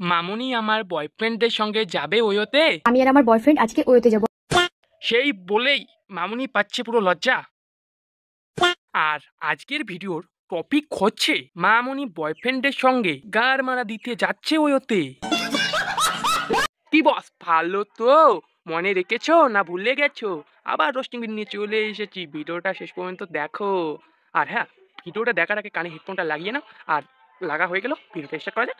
মামুনি আমার বয়ফ্রেন্ডের সঙ্গে যাবে ওয়োতে। আমি আর আমার বয়ফ্রেন্ড আজকে ওয়োতে যাব। সেই বলেই মামুনি পাচ্ছে পুরো লজ্জা। আর আজকের ভিডিওর টপিক হচ্ছে মামুনি বয়ফ্রেন্ডের সঙ্গে গার মারা দিতে যাচ্ছে ওয়োতে। কি বস, ভালো তো? মনে রেখেছো না ভুলে গেছো? আবার রোস্টিং নিয়ে চলে এসেছি, ভিডিওটা শেষ পর্যন্ত দেখো। আর হ্যাঁ, ভিডিওটা দেখার আগে কানে হেডফোনটা লাগিয়ে নাও। আর লাগা হয়ে গেল, ভিডিওটা স্টার্ট করা যাক।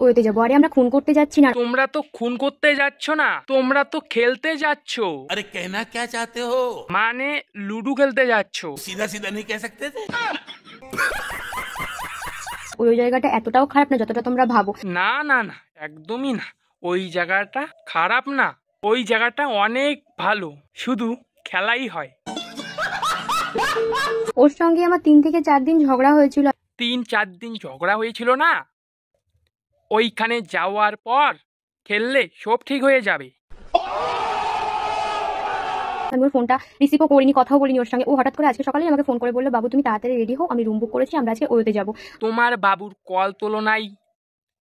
ওয়োতে যাবো। আরে আমরা খুন করতে যাচ্ছি না। তোমরা তো খুন করতে যাচ্ছ না, তোমরা তো খেলতে যাচ্ছ। अरे कहना क्या चाहते हो? মানে লুডো খেলতে যাচ্ছ। सीधा सीधा नहीं कह सकते थे? ওই জায়গাটা এতটাও খারাপ না যতটা তোমরা ভাবো। না না না, একদমই না। ওই জায়গাটা খারাপ না, ওই জায়গাটা অনেক ভালো, শুধু খেলাই হয়। ওর সঙ্গে আমার 3 থেকে 4 দিন ঝগড়া হয়েছিল। 3-4 দিন ঝগড়া হয়েছিল না? ওইখানে যাওয়ার পর খেললে সব ঠিক হয়ে যাবে। আমি ওর ফোনটা রিসিভও করিনি, কথাও বলিনি ওর সঙ্গে। ও হঠাৎ করে আজকে সকালেই আমাকে ফোন করে বললো, বাবু তুমি তাড়াতাড়ি রেডি হও, আমি রুম বুক করেছি, আমরা আজকে ওয়োতে যাবো। তোমার বাবুর কল তোলো নাই,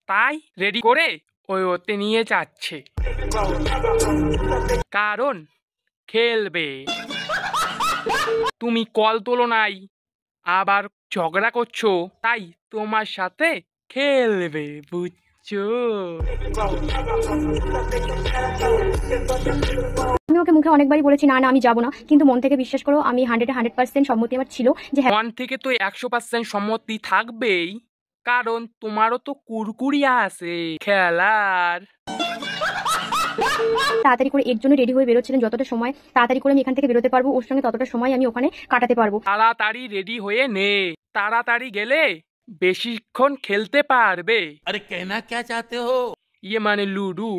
তাই রেডি করে ওতে নিয়ে যাচ্ছে, কারণ খেলবে। তুমি কল তোলো নাই, আবার ঝগড়া করছো, তাই তোমার সাথে খেলবে, বুঝছো? আমি ওকে মুখে অনেকবারই বলেছি না না আমি যাবো না, কিন্তু মন থেকে বিশ্বাস করো আমি 100% সম্মতি আমার ছিল যে হ্যাঁ। মন থেকে তো 100% সম্মতি থাকবেই, কারণ তোমারও তো কুরকুরিয়া আছে খেলার। তাড়াতাড়ি করে এর জন্য রেডি হয়ে বেরোচ্ছিলেন, যতটা সময় তাড়াতাড়ি করে আমি এখান থেকে বেরোতে পারবো ওর সঙ্গে ততটা সময় আমি ওখানে কাটাতে পারবো। তাড়াতাড়ি রেডি হয়ে নে, তাড়াতাড়ি গেলে বেশিক্ষণ খেলতে পারবে। अरे कहना क्या चाहते हो? ইয়ে মানে লুডু।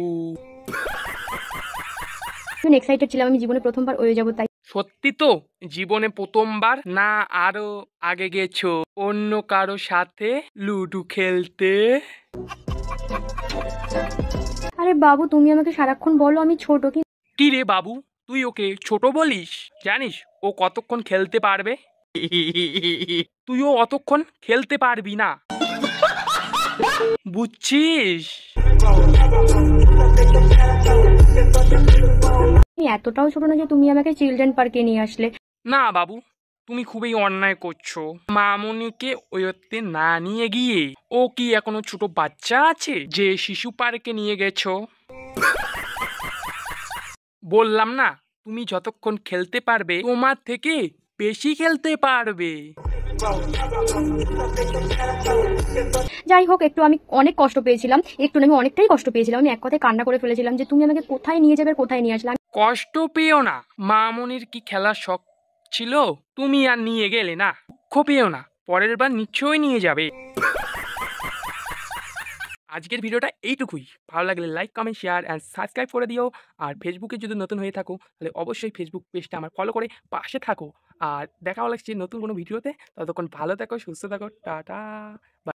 আমি এক্সাইটেড ছিলাম, আমি জীবনে প্রথমবার ওয়ে যাবো তাই। সত্যি তো? জীবনে প্রথমবার না আরো আগে গেছো অন্য কারো সাথে লুডু খেলতে? আরে বাবু তুমি আমাকে সারাক্ষণ বলো আমি ছোট, কিন্তু কি রে বাবু, তুই ওকে ছোট বলিস? জানিস ও কতক্ষণ খেলতে পারবে? তুইও অতক্ষণ খেলতে পারবি না, বুঝছিস? আমি এতটাও ছোট না যে তুমি আমাকে চিলড্রেন পার্কে নিয়ে আসলে। না বাবু, তুমি খুবই অন্যায় করছো। মামুনিকে ওতে না নিয়ে গিয়ে ও কি এখনো ছোট বাচ্চা আছে যে শিশু পার্কে নিয়ে গেছো? বললাম না, তুমি যতক্ষণ খেলতে পারবে তোমার থেকে বেশি খেলতে পারবে। যাই হোক, একটু আমি অনেক কষ্ট পেয়েছিলাম, একটু না আমি অনেকটাই কষ্ট পেয়েছিলাম। আমি এক কথায় কান্না করে ফেলেছিলাম যে তুমি আমাকে কোথায় নিয়ে যাবে, কোথায় নিয়ে আসলে। কষ্ট পেও না, মামুনির কি খেলার শখ ছিল, তুমি আর নিয়ে গেলে না। দুঃখ পেও না, পরের বার নিশ্চয়ই নিয়ে যাবে। আজকের ভিডিওটা এইটুকুই। ভালো লাগলে like comment share and subscribe করে দিও। আর ফেসবুকে যদি নতুন হয়ে থাকো তাহলে অবশ্যই ফেসবুক পেজটা আমার ফলো করে পাশে থাকো। আর দেখা হচ্ছে নতুন কোনো ভিডিওতে। ততক্ষণ ভালো থাকো, সুস্থ থাকো, টাটা।